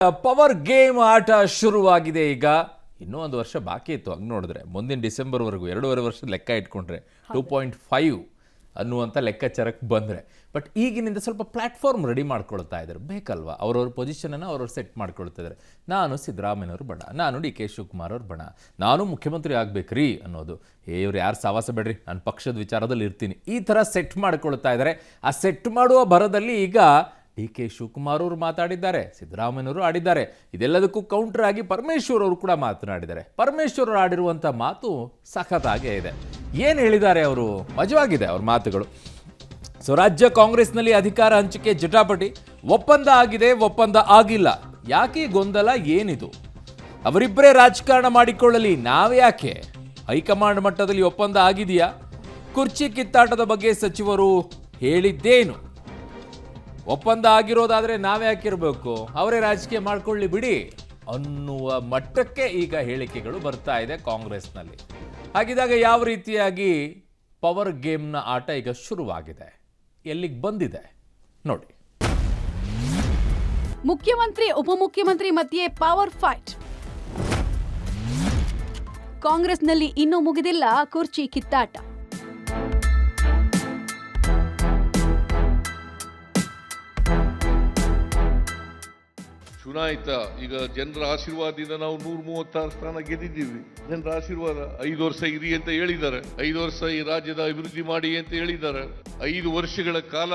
Power game ಆಟ ಶುರುವಾಗಿದೆ ಈಗ. ಇನ್ನೂ ಒಂದು ವರ್ಷ ಬಾಕಿ ಇತ್ತು. ಹಂಗೆ ನೋಡಿದ್ರೆ ಮುಂದಿನ ಡಿಸೆಂಬರ್ವರೆಗೂ 2.5 ವರ್ಷದ ಲೆಕ್ಕ ಇಟ್ಕೊಂಡ್ರೆ 2.5 ಅನ್ನುವಂಥ ಲೆಕ್ಕಾಚಾರಕ್ಕೆ ಬಂದರೆ, ಬಟ್ ಈಗಿನಿಂದ ಸ್ವಲ್ಪ ಪ್ಲ್ಯಾಟ್ಫಾರ್ಮ್ ರೆಡಿ ಮಾಡ್ಕೊಳ್ತಾ ಇದ್ದಾರೆ. ಬೇಕಲ್ವಾ? ಅವ್ರವ್ರ ಪೊಸಿಷನನ್ನು ಅವ್ರವ್ರು ಸೆಟ್ ಮಾಡ್ಕೊಳ್ತಾ ಇದ್ದಾರೆ. ನಾನು ಸಿದ್ದರಾಮಯ್ಯನವ್ರ ಬಣ, ನಾನು ಡಿ ಕೆ ಶಿವಕುಮಾರ್ ಅವ್ರ ಬಣ, ನಾನು ಮುಖ್ಯಮಂತ್ರಿ ಆಗ್ಬೇಕ್ರಿ ಅನ್ನೋದು. ಇವ್ರು ಯಾರು ಸಾವಾಸ ಬೇಡ್ರಿ, ನಾನು ಪಕ್ಷದ ವಿಚಾರದಲ್ಲಿ ಇರ್ತೀನಿ, ಈ ಥರ ಸೆಟ್ ಮಾಡ್ಕೊಳ್ತಾ ಇದ್ದಾರೆ. ಆ ಸೆಟ್ ಮಾಡುವ ಭರದಲ್ಲಿ ಈಗ ಡಿ ಕೆ ಶಿವಕುಮಾರ್ ಅವರು ಮಾತಾಡಿದ್ದಾರೆ, ಸಿದ್ದರಾಮಯ್ಯನವರು ಆಡಿದ್ದಾರೆ. ಇದೆಲ್ಲದಕ್ಕೂ ಕೌಂಟರ್ ಆಗಿ ಪರಮೇಶ್ವರ್ ಅವರು ಕೂಡ ಮಾತನಾಡಿದ್ದಾರೆ. ಪರಮೇಶ್ವರ್ ಅವರು ಆಡಿರುವಂಥ ಮಾತು ಸಖತ್ತಾಗೇ ಇದೆ. ಏನು ಹೇಳಿದ್ದಾರೆ ಅವರು? ಮಜವಾಗಿದೆ ಅವ್ರ ಮಾತುಗಳು. ರಾಜ್ಯ ಕಾಂಗ್ರೆಸ್ನಲ್ಲಿ ಅಧಿಕಾರ ಹಂಚಿಕೆ ಜಟಾಪಟಿ, ಒಪ್ಪಂದ ಆಗಿದೆ, ಒಪ್ಪಂದ ಆಗಿಲ್ಲ, ಯಾಕೆ ಗೊಂದಲ, ಏನಿದು? ಅವರಿಬ್ಬರೇ ರಾಜಕಾರಣ ಮಾಡಿಕೊಳ್ಳಲಿ, ನಾವ್ಯಾಕೆ? ಹೈಕಮಾಂಡ್ ಮಟ್ಟದಲ್ಲಿ ಒಪ್ಪಂದ ಆಗಿದೆಯಾ? ಕುರ್ಚಿ ಕಿತ್ತಾಟದ ಬಗ್ಗೆ ಸಚಿವರು ಹೇಳಿದ್ದೇನು? ಒಪ್ಪಂದ ಆಗಿರೋದಾದ್ರೆ ನಾವ್ಯಾಕಿರ್ಬೇಕು, ಅವರೇ ರಾಜಕೀಯ ಮಾಡ್ಕೊಳ್ಳಿ ಬಿಡಿ ಅನ್ನುವ ಮಟ್ಟಕ್ಕೆ ಈಗ ಹೇಳಿಕೆಗಳು ಬರ್ತಾ ಇದೆ ಕಾಂಗ್ರೆಸ್ನಲ್ಲಿ. ಹಾಗಿದ್ದಾಗ ಯಾವ ರೀತಿಯಾಗಿ ಪವರ್ ಗೇಮ್ನ ಆಟ ಈಗ ಶುರುವಾಗಿದೆ, ಎಲ್ಲಿಗೆ ಬಂದಿದೆ ನೋಡಿ. ಮುಖ್ಯಮಂತ್ರಿ ಉಪಮುಖ್ಯಮಂತ್ರಿ ಮಧ್ಯೆ ಪವರ್ ಫೈಟ್. ಕಾಂಗ್ರೆಸ್ನಲ್ಲಿ ಇನ್ನೂ ಮುಗಿದಿಲ್ಲ ಕುರ್ಚಿ ಕಿತ್ತಾಟ. ಚುನಾಯಿತ ಈಗ ಜನರ ಆಶೀರ್ವಾದದಿಂದ ನಾವು 136 ಸ್ಥಾನ ಗೆದ್ದಿದ್ದೀವಿ. ಜನರ ಆಶೀರ್ವಾದ. 5 ವರ್ಷ ಇರಿ ಅಂತ ಹೇಳಿದ್ದಾರೆ, 5 ವರ್ಷ ಈ ರಾಜ್ಯದ ಅಭಿವೃದ್ಧಿ ಮಾಡಿ ಅಂತ ಹೇಳಿದ್ದಾರೆ. 5 ವರ್ಷಗಳ ಕಾಲ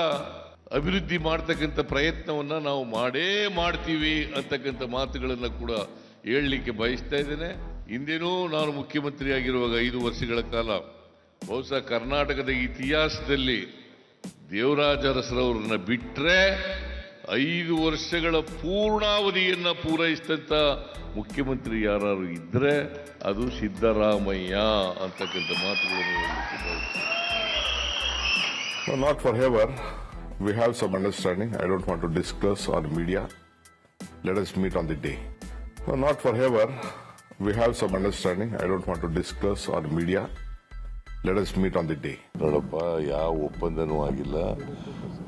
ಅಭಿವೃದ್ಧಿ ಮಾಡ್ತಕ್ಕಂಥ ಪ್ರಯತ್ನವನ್ನ ನಾವು ಮಾಡೇ ಮಾಡ್ತೀವಿ ಅಂತಕ್ಕಂಥ ಮಾತುಗಳನ್ನ ಕೂಡ ಹೇಳಲಿಕ್ಕೆ ಬಯಸ್ತಾ ಇದ್ದೇನೆ. ಹಿಂದೇನೂ ನಾನು ಮುಖ್ಯಮಂತ್ರಿ ಆಗಿರುವಾಗ 5 ವರ್ಷಗಳ ಕಾಲ ಬಹುಶಃ ಕರ್ನಾಟಕದ ಇತಿಹಾಸದಲ್ಲಿ ದೇವರಾಜ ಅರಸರವ್ರನ್ನ ಬಿಟ್ರೆ 5 ವರ್ಷಗಳ ಪೂರ್ಣಾವಧಿಯನ್ನ ಪೂರೈಸಿದಂತ ಮುಖ್ಯಮಂತ್ರಿ ಯಾರು ಇದ್ರೆ ಅದು ಸಿದ್ದರಾಮಯ್ಯ ಅಂತಕ್ಕಂಥ ಮಾತುಗಳನ್ನು Not forever. We have some understanding. I don't want to discuss on media. Let us meet on the day. No, not forever. We have some understanding. I don't want to discuss on media. Let us meet on the day. ನೋಡಪ್ಪ, ಯಾವ ಒಪ್ಪಂದನೂ ಆಗಿಲ್ಲ.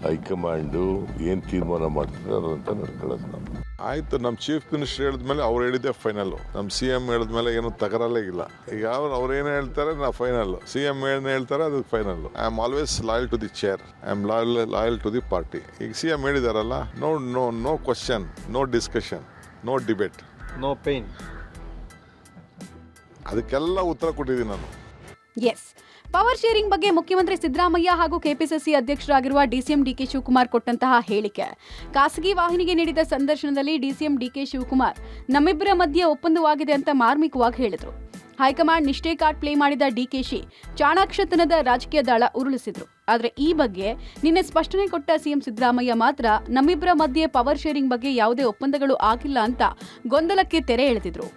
High command ಏನ್ ತೀರ್ಮಾನ ಮಾಡ್ತಾರೆ ಅಂತ ನಡ್ಕೊಳ್ಳೋದು ನಾವು. ಆಯ್ತು, ನಮ್ಮ ಚೀಫ್ ಮಿನಿಸ್ಟರ್ ಹೇಳಿದ್ಮೇಲೆ ಅವ್ರು ಹೇಳಿದ್ದೆ ಫೈನಲ್. ನಮ್ಮ CM ಹೇಳಿದ್ಮೇಲೆ ಏನು ತಕರಾರೇ ಇಲ್ಲ. ಈಗ ಅವ್ರೇನು ಹೇಳ್ತಾರೆ ನಾ ಫೈನಲ್, CM ಏನು ಹೇಳ್ತಾರೆ ಅದು final. I am always loyal to the chair, I am loyal to the party. ಈಗ CM ಹೇಳಿದಾರಲ್ಲ, no question, no discussion, no debate, no pain. ಅದಕ್ಕೆಲ್ಲ ಉತ್ತರ ಕೊಟ್ಟಿದ್ದೀನಿ ನಾನು. ಎಸ್, ಪವರ್ ಶೇರಿಂಗ್ ಬಗ್ಗೆ ಮುಖ್ಯಮಂತ್ರಿ ಸಿದ್ದರಾಮಯ್ಯ ಹಾಗೂ ಕೆಪಿಸಿಸಿ ಅಧ್ಯಕ್ಷರಾಗಿರುವ DCM DK ಶಿವಕುಮಾರ್ ಕೊಟ್ಟಂತಹ ಹೇಳಿಕೆ. ಖಾಸಗಿ ವಾಹಿನಿಗೆ ನೀಡಿದ ಸಂದರ್ಶನದಲ್ಲಿ DCM DK ಶಿವಕುಮಾರ್ ನಮ್ಮಿಬ್ಬರ ಮಧ್ಯೆ ಒಪ್ಪಂದವಾಗಿದೆ ಅಂತ ಮಾರ್ಮಿಕವಾಗಿ ಹೇಳಿದರು. ಹೈಕಮಾಂಡ್ ನಿಷ್ಠೆ ಕಾರ್ಡ್ ಪ್ಲೇ ಮಾಡಿದ DKಶಿ ಚಾಣಾಕ್ಷತನದ ರಾಜಕೀಯ ದಾಳ ಉರುಳಿಸಿದ್ರು. ಆದರೆ ಈ ಬಗ್ಗೆ ನಿನ್ನೆ ಸ್ಪಷ್ಟನೆ ಕೊಟ್ಟ CM ಸಿದ್ದರಾಮಯ್ಯ ಮಾತ್ರ ನಮ್ಮಿಬ್ಬರ ಮಧ್ಯೆ ಪವರ್ ಶೇರಿಂಗ್ ಬಗ್ಗೆ ಯಾವುದೇ ಒಪ್ಪಂದಗಳು ಆಗಿಲ್ಲ ಅಂತ ಗೊಂದಲಕ್ಕೆ ತೆರೆ ಎಳೆದಿದ್ರು.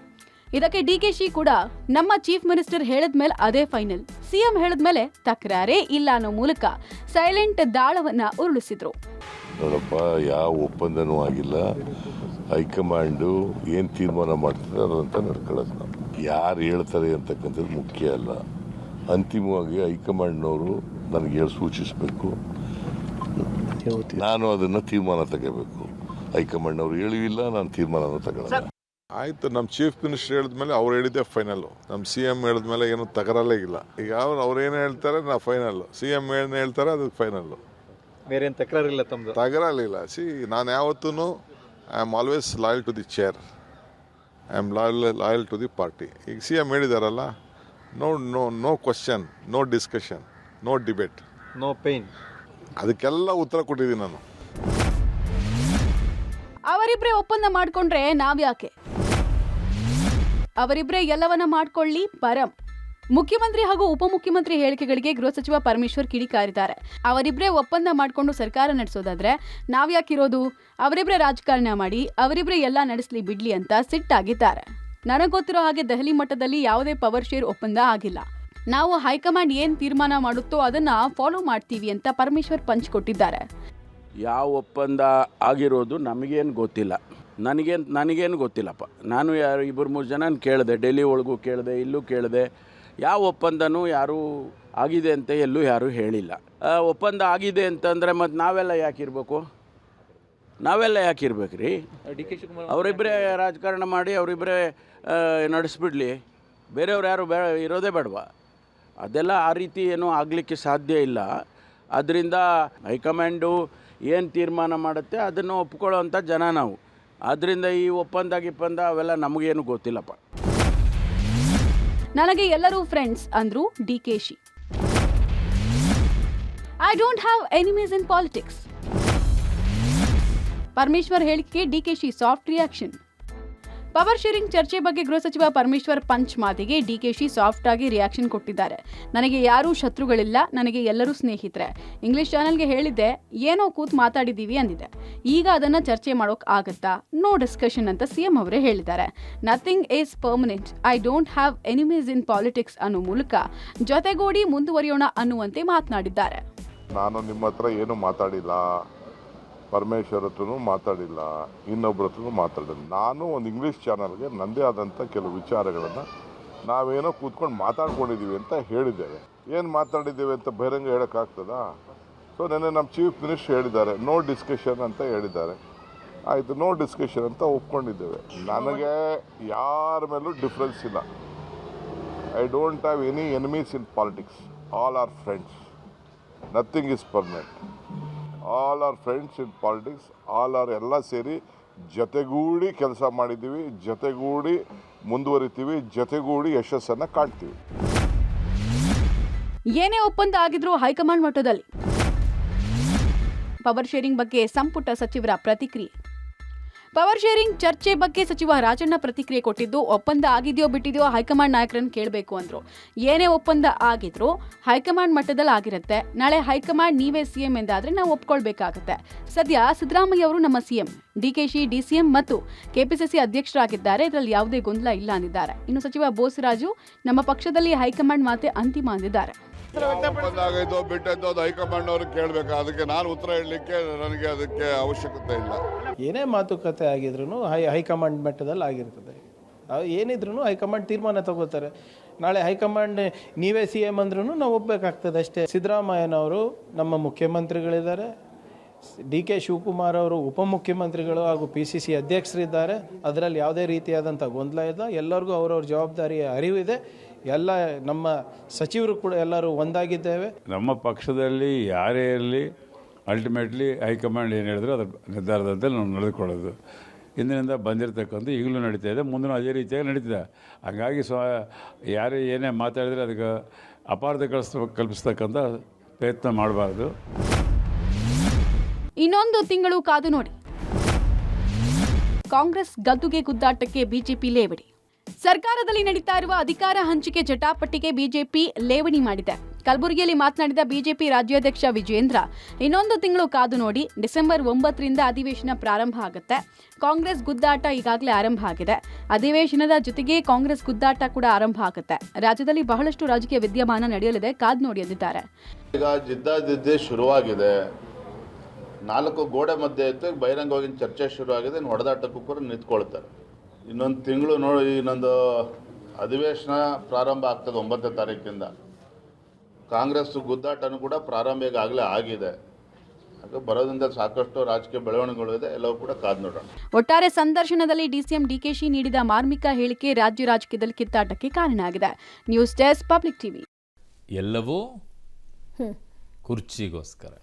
ಇದಕ್ಕೆ DKಶಿ ಕೂಡ ನಮ್ಮ ಚೀಫ್ ಮಿನಿಸ್ಟರ್ ಹೇಳಿದ್ಮೇಲೆ ಅದೇ ಫೈನಲ್, CM ಹೇಳಿದ್ಮೇಲೆ ತಕರಾರೇ ಇಲ್ಲ ಅನ್ನೋ ಮೂಲಕ ಸೈಲೆಂಟ್ ದಾಳವನ್ನ ಉರುಳಿಸಿದ್ರು. ನೋಡಪ್ಪ, ಯಾವ ಒಪ್ಪಂದನೂ ಆಗಿಲ್ಲ. ಹೈಕಮಾಂಡು ಏನ್ ತೀರ್ಮಾನ ಮಾಡ್ತಾರೆ ಅಂತ ನಡ್ಕೊಳ್ಳೋದು ನಾವು. ಯಾರು ಹೇಳ್ತಾರೆ ಅಂತಕ್ಕಂಥದ್ದು ಮುಖ್ಯ ಅಲ್ಲ. ಅಂತಿಮವಾಗಿ ಹೈಕಮಾಂಡ್ನವರು ನನಗೆ ಸೂಚಿಸಬೇಕು, ನಾನು ಅದನ್ನ ತೀರ್ಮಾನ ತಗೋಬೇಕು. ಹೈಕಮಾಂಡ್ನವ್ರು ಹೇಳಿಲ್ಲ, ನಾನು ತೀರ್ಮಾನ ತಗೊಳ್ಳಲ್ಲ. ಆಯ್ತು, ನಮ್ಮ ಚೀಫ್ ಮಿನಿಸ್ಟರ್ ಹೇಳಿದ್ಮೇಲೆ ಅವ್ರು ಹೇಳಿದ್ದೆ ಫೈನಲ್. ನಮ್ಮ CM ಹೇಳಿದ್ಮೇಲೆ ಏನು ತಕರಾರೇ ಇಲ್ಲ. ಈಗ ಅವ್ರೇನು ಹೇಳ್ತಾರೆ ನಾ ಫೈನಲ್, CM ಏನು ಹೇಳ್ತಾರೆ ಅದು ಫೈನಲ್. ಬೇರೆ ಏನು ತಕರಾರಿಲ್ಲ, ತಮ್ಮದು ತಕರಾರಿಲ್ಲ. ನಾನು ಯಾವತ್ತೂ I am always loyal to the chair, I am loyal to the party. ಈಗ CM ಹೇಳಿದಾರಲ್ಲ, no question, no discussion, no debate, no pain. ಅದಕ್ಕೆಲ್ಲ ಉತ್ತರ ಕೊಟ್ಟಿದ್ದೀನಿ ನಾನು. ಅವರಿಬ್ರೇ ಒಪ್ಪಂದ ಮಾಡ್ಕೊಂಡ್ರೆ ನಾವ್ಯಾಕೆ? ಅವರಿಬ್ರೇ ಎಲ್ಲವನ್ನ ಮಾಡ್ಕೊಳ್ಳಿ ಪರಂ. ಮುಖ್ಯಮಂತ್ರಿ ಹಾಗೂ ಉಪಮುಖ್ಯಮಂತ್ರಿ ಹೇಳಿಕೆಗಳಿಗೆ ಗೃಹ ಸಚಿವ ಪರಮೇಶ್ವರ್ ಕಿಡಿಕಾರಿದ್ದಾರೆ. ಅವರಿಬ್ರೇ ಒಪ್ಪಂದ ಮಾಡಿಕೊಂಡು ಸರ್ಕಾರ ನಡೆಸೋದಾದ್ರೆ ನಾವ್ಯಾಕಿರೋದು? ಅವರಿಬ್ರೇ ರಾಜಕಾರಣ ಮಾಡಿ ಅವರಿಬ್ರೇ ಎಲ್ಲ ನಡೆಸಲಿ ಬಿಡ್ಲಿ ಅಂತ ಸಿಟ್ಟಾಗಿದ್ದಾರೆ. ನನಗೆ ಗೊತ್ತಿರೋ ಹಾಗೆ ದೆಹಲಿ ಮಟ್ಟದಲ್ಲಿ ಯಾವುದೇ ಪವರ್ ಶೇರ್ ಒಪ್ಪಂದ ಆಗಿಲ್ಲ. ನಾವು ಹೈಕಮಾಂಡ್ ಏನ್ ತೀರ್ಮಾನ ಮಾಡುತ್ತೋ ಅದನ್ನ ಫಾಲೋ ಮಾಡ್ತೀವಿ ಅಂತ ಪರಮೇಶ್ವರ್ ಪಂಚ್ ಕೊಟ್ಟಿದ್ದಾರೆ. ಯಾವ ಒಪ್ಪಂದ ಆಗಿರೋದು ನಮಗೇನು ಗೊತ್ತಿಲ್ಲ, ನನಗೇನು ಗೊತ್ತಿಲ್ಲಪ್ಪ. ನಾನು ಯಾರು 2-3 ಜನ ಕೇಳಿದೆ, ಡೆಲ್ಲಿ ಒಳಗೂ ಕೇಳಿದೆ, ಇಲ್ಲೂ ಕೇಳಿದೆ. ಯಾವ ಒಪ್ಪಂದನೂ ಯಾರೂ ಆಗಿದೆ ಅಂತ ಎಲ್ಲೂ ಯಾರೂ ಹೇಳಿಲ್ಲ. ಒಪ್ಪಂದ ಆಗಿದೆ ಅಂತಂದರೆ ಮತ್ತು ನಾವೆಲ್ಲ ಯಾಕಿರಬೇಕು? ನಾವೆಲ್ಲ ಯಾಕೆ ಇರ್ಬೇಕು ರೀ? ಡಿ ಕೆ ಶಿವಕುಮಾರ್ ಅವರಿಬ್ಬರೇ ರಾಜಕಾರಣ ಮಾಡಿ ಅವರಿಬ್ಬರೇ ನಡೆಸ್ಬಿಡ್ಲಿ, ಬೇರೆಯವ್ರು ಯಾರು ಇರೋದೇ ಬೇಡವಾ? ಅದೆಲ್ಲ ಆ ರೀತಿ ಏನೂ ಆಗಲಿಕ್ಕೆ ಸಾಧ್ಯ ಇಲ್ಲ. ಅದರಿಂದ ಹೈಕಮಾಂಡು ಏನು ತೀರ್ಮಾನ ಮಾಡುತ್ತೆ ಅದನ್ನು ಒಪ್ಕೊಳ್ಳೋವಂಥ ಜನ ನಾವು. ಆದ್ದರಿಂದ ಈ ಒಪ್ಪಂದ ಅವೆಲ್ಲ ನಮಗೇನು ಗೊತ್ತಿಲ್ಲಪ್ಪ. ನನಗೆ ಎಲ್ಲರೂ ಫ್ರೆಂಡ್ಸ್ ಅಂದ್ರು DKShi. I don't have enemies in politics. Parameshwar ಹೇಳಿಕೆಗೆ DKShi soft reaction. Power sharing ಚರ್ಚೆ ಬಗ್ಗೆ ಗೃಹ ಸಚಿವ ಪರಮೇಶ್ವರ್ ಪಂಚ್ ಮಾತಿಗೆ ಡಿಕೆಶಿ ಸಾಫ್ಟ್ ಆಗಿ ರಿಯಾಕ್ಷನ್ ಕೊಟ್ಟಿದ್ದಾರೆ. ನನಗೆ ಯಾರೂ ಶತ್ರುಗಳಿಲ್ಲ, ನನಗೆ ಎಲ್ಲರೂ ಸ್ನೇಹಿತರೆ. ಇಂಗ್ಲಿಷ್ ಚಾನೆಲ್ಗೆ ಹೇಳಿದ್ದೆ, ಏನೋ ಕೂತ್ ಮಾತಾಡಿದ್ದೀವಿ ಅಂದಿದೆ. ಈಗ ಅದನ್ನ ಚರ್ಚೆ ಮಾಡೋಕ್ ಆಗತ್ತಾ? ನೋ ಡಿಸ್ಕಷನ್ ಅಂತ ಸಿಎಂ ಅವರೇ ಹೇಳಿದ್ದಾರೆ. Nothing is permanent. I don't have enemies in politics ಅನ್ನೋ ಮೂಲಕ ಜೊತೆಗೂಡಿ ಮುಂದುವರಿಯೋಣ ಅನ್ನುವಂತೆ ಮಾತನಾಡಿದ್ದಾರೆ. ನಾನು ನಿಮ್ಮ ಹತ್ರ ಏನು ಮಾತಾಡಿಲ್ಲ, ಪರಮೇಶ್ವರ್ ಹತ್ರನೂ ಮಾತಾಡಿಲ್ಲ, ಇನ್ನೊಬ್ಬರ ಹತ್ರನೂ ಮಾತಾಡಿಲ್ಲ. ನಾನು ಒಂದು ಇಂಗ್ಲೀಷ್ ಚಾನಲ್ಗೆ ನನ್ನದೇ ಆದಂಥ ಕೆಲವು ವಿಚಾರಗಳನ್ನು ನಾವೇನೋ ಕೂತ್ಕೊಂಡು ಮಾತಾಡ್ಕೊಂಡಿದ್ದೀವಿ ಅಂತ ಹೇಳಿದ್ದೇವೆ. ಏನು ಮಾತಾಡಿದ್ದೇವೆ ಅಂತ ಬಹಿರಂಗ ಹೇಳೋಕ್ಕಾಗ್ತದಾ? ಸೊ ನೆನ್ನೆ ನಮ್ಮ ಚೀಫ್ ಮಿನಿಸ್ಟರ್ ಹೇಳಿದ್ದಾರೆ, ನೋ ಡಿಸ್ಕಷನ್ ಅಂತ ಹೇಳಿದ್ದಾರೆ. ಆಯಿತು, ನೋ ಡಿಸ್ಕಷನ್ ಅಂತ ಒಪ್ಕೊಂಡಿದ್ದೇವೆ. ನನಗೆ ಯಾರ ಮೇಲೂ ಡಿಫ್ರೆನ್ಸ್ ಇಲ್ಲ. I don't have any enemies in politics. All are friends. Nothing is permanent. All are friends in politics. All are ಎಲ್ಲ ಸೇರಿ ಜೊತೆಗೂಡಿ ಕೆಲಸ ಮಾಡಿದ್ದೀವಿ, ಜೊತೆಗೂಡಿ ಮುಂದುವರಿತೀವಿ, ಜೊತೆಗೂಡಿ ಯಶಸ್ಸನ್ನು ಕಾಣ್ತೀವಿ. ಏನೇ ಒಪ್ಪಂದ ಆಗಿದ್ರೂ ಹೈಕಮಾಂಡ್ ಮಟ್ಟದಲ್ಲಿ. ಪವರ್ ಶೇರಿಂಗ್ ಬಗ್ಗೆ ಸಂಪುಟ ಸಚಿವರ ಪ್ರತಿಕ್ರಿಯೆ. ಪವರ್ ಶೇರಿಂಗ್ ಚರ್ಚೆ ಬಗ್ಗೆ ಸಚಿವ ರಾಜಣ್ಣ ಪ್ರತಿಕ್ರಿಯೆ ಕೊಟ್ಟಿದ್ದು, ಒಪ್ಪಂದ ಆಗಿದೆಯೋ ಬಿಟ್ಟಿದೆಯೋ ಹೈಕಮಾಂಡ್ ನಾಯಕರನ್ನು ಕೇಳಬೇಕು ಅಂದ್ರು. ಏನೇ ಒಪ್ಪಂದ ಆಗಿದ್ರು ಹೈಕಮಾಂಡ್ ಮಟ್ಟದಲ್ಲಿ ಆಗಿರುತ್ತೆ. ನಾಳೆ ಹೈಕಮಾಂಡ್ ನೀವೇ ಸಿಎಂ ಎಂದಾದ್ರೆ ನಾವು ಒಪ್ಕೊಳ್ಬೇಕಾಗತ್ತೆ. ಸದ್ಯ ಸಿದ್ದರಾಮಯ್ಯ ಅವರು ನಮ್ಮ ಸಿಎಂ, ಡಿಕೆಶಿ ಡಿಸಿಎಂ ಮತ್ತು ಕೆಪಿಸಿಸಿ ಅಧ್ಯಕ್ಷರಾಗಿದ್ದಾರೆ. ಇದರಲ್ಲಿ ಯಾವುದೇ ಗೊಂದಲ ಇಲ್ಲ ಅಂದಿದ್ದಾರೆ. ಇನ್ನು ಸಚಿವ ಬೋಸರಾಜು ನಮ್ಮ ಪಕ್ಷದಲ್ಲಿ ಹೈಕಮಾಂಡ್ ಮಾತೆ ಅಂತಿಮ ಅಂದಿದ್ದಾರೆ. ಒಪ್ಪಂದ ಆಗೈತೋ ಬಿಟ್ಟೈತೋ ಅದು ಹೈಕಮಾಂಡ್ ಅವ್ರಿಗೆ ಕೇಳಬೇಕು. ಅದಕ್ಕೆ ನಾನು ಉತ್ತರ ಹೇಳಲಿಕ್ಕೆ ನನಗೆ ಅದಕ್ಕೆ ಅವಶ್ಯಕತೆ ಇಲ್ಲ. ಏನೇ ಮಾತುಕತೆ ಆಗಿದ್ರು ಹೈಕಮಾಂಡ್ ಮಟ್ಟದಲ್ಲಿ ಆಗಿರ್ತದೆ. ಏನಿದ್ರು ಹೈಕಮಾಂಡ್ ತೀರ್ಮಾನ ತಗೋತಾರೆ. ನಾಳೆ ಹೈಕಮಾಂಡ್ ನೀವೇ ಸಿ ಎಂ ಅಂದ್ರೂ ನಾವು ಒಪ್ಪಬೇಕಾಗ್ತದೆ ಅಷ್ಟೇ. ಸಿದ್ದರಾಮಯ್ಯನವರು ನಮ್ಮ ಮುಖ್ಯಮಂತ್ರಿಗಳಿದ್ದಾರೆ, ಡಿ ಕೆ ಶಿವಕುಮಾರ್ ಅವರು ಉಪಮುಖ್ಯಮಂತ್ರಿಗಳು ಹಾಗೂ PCC ಅಧ್ಯಕ್ಷರಿದ್ದಾರೆ. ಅದರಲ್ಲಿ ಯಾವುದೇ ರೀತಿಯಾದಂಥ ಗೊಂದಲ ಇಲ್ಲ. ಎಲ್ಲರಿಗೂ ಅವರವ್ರ ಜವಾಬ್ದಾರಿಯ ಅರಿವಿದೆ. ಎಲ್ಲ ನಮ್ಮ ಸಚಿವರು ಕೂಡ ಎಲ್ಲರೂ ಒಂದಾಗಿದ್ದೇವೆ. ನಮ್ಮ ಪಕ್ಷದಲ್ಲಿ ಯಾರೇ ಇರಲಿ, ಅಲ್ಟಿಮೇಟ್ಲಿ ಹೈಕಮಾಂಡ್ ಏನು ಹೇಳಿದ್ರು ಅದರ ನಿರ್ಧಾರದಂತೆ ನಾವು ನಡೆದುಕೊಳ್ಳೋದು. ಇಂದಿನಿಂದ ಬಂದಿರತಕ್ಕಂಥ ಈಗಲೂ ನಡೀತಾ ಇದೆ, ಮುಂದೂ ಅದೇ ರೀತಿಯಾಗಿ ನಡೀತಿದೆ. ಹಾಗಾಗಿ ಯಾರೇ ಏನೇ ಮಾತಾಡಿದರೆ ಅದಕ್ಕೆ ಅಪಾರ್ಥ ಕಲ್ಪಿಸ್ತಕ್ಕಂಥ ಪ್ರಯತ್ನ ಮಾಡಬಾರ್ದು. ಇನ್ನೊಂದು ತಿಂಗಳು ಕಾದು ನೋಡಿ. ಕಾಂಗ್ರೆಸ್ ಗದ್ದುಗೆ ಗುದ್ದಾಟಕ್ಕೆ ಬಿಜೆಪಿ ಲೇವಡಿ. ಸರ್ಕಾರದಲ್ಲಿ ನಡೀತಾ ಇರುವ ಅಧಿಕಾರ ಹಂಚಿಕೆ ಜಟಾಪಟಿಗೆ ಬಿಜೆಪಿ ಲೇವಡಿ ಮಾಡಿದೆ. ಕಲಬುರಗಿಯಲ್ಲಿ ಮಾತನಾಡಿದ ಬಿಜೆಪಿ ರಾಜ್ಯಾಧ್ಯಕ್ಷ ವಿಜೇಂದ್ರ, ಇನ್ನೊಂದು ತಿಂಗಳು ಕಾದು ನೋಡಿ. ಡಿಸೆಂಬರ್ 9ರಿಂದ ಅಧಿವೇಶನ ಪ್ರಾರಂಭ ಆಗುತ್ತೆ. ಕಾಂಗ್ರೆಸ್ ಗುದ್ದಾಟ ಈಗಾಗಲೇ ಆರಂಭ ಆಗಿದೆ. ಅಧಿವೇಶನದ ಜೊತೆಗೆ ಕಾಂಗ್ರೆಸ್ ಗುದ್ದಾಟ ಕೂಡ ಆರಂಭ ಆಗುತ್ತೆ. ರಾಜ್ಯದಲ್ಲಿ ಬಹಳಷ್ಟು ರಾಜಕೀಯ ವಿದ್ಯಮಾನ ನಡೆಯಲಿದೆ, ಕಾದು ನೋಡಿ ಎಂದಿದ್ದಾರೆ. ಈಗ ಜಿದ್ದಾಜಿದ್ದಿ ಶುರುವಾಗಿದೆ. 4 ಗೋಡೆ ಮಧ್ಯೆ ಇತ್ತು, ಬಹಿರಂಗವಾಗಿ ಚರ್ಚೆ ಶುರುವಾಗಿದೆ. ಹೊಡೆದಾಟಕ್ಕೂ ಕೂಡ ನಿಂತ್ಕೊಳ್ತಾರೆ. ಇನ್ನೊಂದು ತಿಂಗಳು ನೋಡಿ, ಇನ್ನೊಂದು ಅಧಿವೇಶನ ಪ್ರಾರಂಭ ಆಗ್ತದೆ 9ನೇ ತಾರೀಕಿಂದ. ಕಾಂಗ್ರೆಸ್ ಗುದ್ದಾಟನೂ ಕೂಡ ಪ್ರಾರಂಭ ಈಗಾಗಲೇ ಆಗಿದೆ. ಹಾಗೆ ಬರೋದ್ರಿಂದ ಸಾಕಷ್ಟು ರಾಜಕೀಯ ಬೆಳವಣಿಗೆಗಳು ಇದೆ, ಎಲ್ಲವೂ ಕೂಡ ಕಾದು ನೋಡೋಣ. ಒಟ್ಟಾರೆ ಸಂದರ್ಶನದಲ್ಲಿ ಡಿಸಿಎಂ ಡಿಕೆಶಿ ನೀಡಿದ ಮಾರ್ಮಿಕ ಹೇಳಿಕೆ ರಾಜ್ಯ ರಾಜಕೀಯದಲ್ಲಿ ಕಿತ್ತಾಟಕ್ಕೆ ಕಾರಣ ಆಗಿದೆ. News desk, public TV. ಎಲ್ಲವೂ ಕುರ್ಚಿಗೋಸ್ಕರ.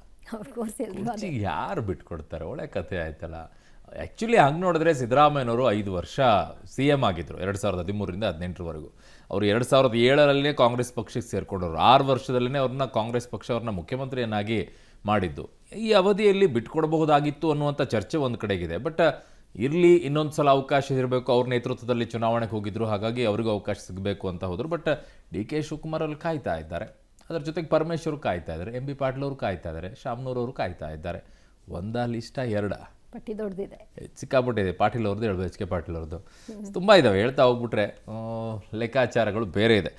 ಕುರ್ಚಿಗೆ ಯಾರು ಬಿಟ್ಕೊಡ್ತಾರೆ? ಒಳ್ಳೆ ಕಥೆ ಆಯ್ತಲ್ಲ. ಆ್ಯಕ್ಚುಲಿ ಹಂಗೆ ನೋಡಿದ್ರೆ ಸಿದ್ದರಾಮಯ್ಯನವರು 5 ವರ್ಷ CM ಆಗಿದ್ದರು, 2013ರಿಂದ 2018ರವರೆಗೂ. ಅವರು 2007ರಲ್ಲೇ ಕಾಂಗ್ರೆಸ್ ಪಕ್ಷಕ್ಕೆ ಸೇರ್ಕೊಂಡವರು. 6 ವರ್ಷದಲ್ಲೇ ಅವ್ರನ್ನ ಕಾಂಗ್ರೆಸ್ ಪಕ್ಷ ಅವ್ರನ್ನ ಮುಖ್ಯಮಂತ್ರಿಯನ್ನಾಗಿ ಮಾಡಿದ್ದು. ಈ ಅವಧಿಯಲ್ಲಿ ಬಿಟ್ಕೊಡಬಹುದಾಗಿತ್ತು ಅನ್ನುವಂಥ ಚರ್ಚೆ ಒಂದು ಕಡೆಗಿದೆ. ಬಟ್ ಇರಲಿ, ಇನ್ನೊಂದು ಸಲ ಅವಕಾಶ ಇರಬೇಕು. ಅವ್ರ ನೇತೃತ್ವದಲ್ಲಿ ಚುನಾವಣೆಗೆ ಹೋಗಿದ್ರು, ಹಾಗಾಗಿ ಅವ್ರಿಗೂ ಅವಕಾಶ ಸಿಗಬೇಕು ಅಂತ ಹೋದರು. ಬಟ್ DK ಶಿವಕುಮಾರ್ ಅಲ್ಲಿ ಕಾಯ್ತಾ ಇದ್ದಾರೆ. ಅದರ ಜೊತೆಗೆ ಪರಮೇಶ್ವರು ಕಾಯ್ತಾ ಇದ್ದಾರೆ, MB ಪಾಟೀಲ್ ಅವರು ಕಾಯ್ತಾ ಇದ್ದಾರೆ, ಶಾಮನೂರವರು ಕಾಯ್ತಾ ಇದ್ದಾರೆ. ಒಂದಾ ಲಿಸ್ಟ ಎರಡಾ? ಪಟ್ಟಿ ದೊಡ್ಡದಿದೆ, ಸಿಕ್ಕಾಪಟ್ಟಿದೆ. ಪಾಟೀಲ್ ಅವ್ರದ್ದು ಹೇಳ್ಬೋದು, HK ಪಾಟೀಲ್ ಅವ್ರದ್ದು ತುಂಬ ಇದ್ದಾವೆ. ಹೇಳ್ತಾ ಹೋಗ್ಬಿಟ್ರೆ ಲೆಕ್ಕಾಚಾರಗಳು ಬೇರೆ ಇದೆ.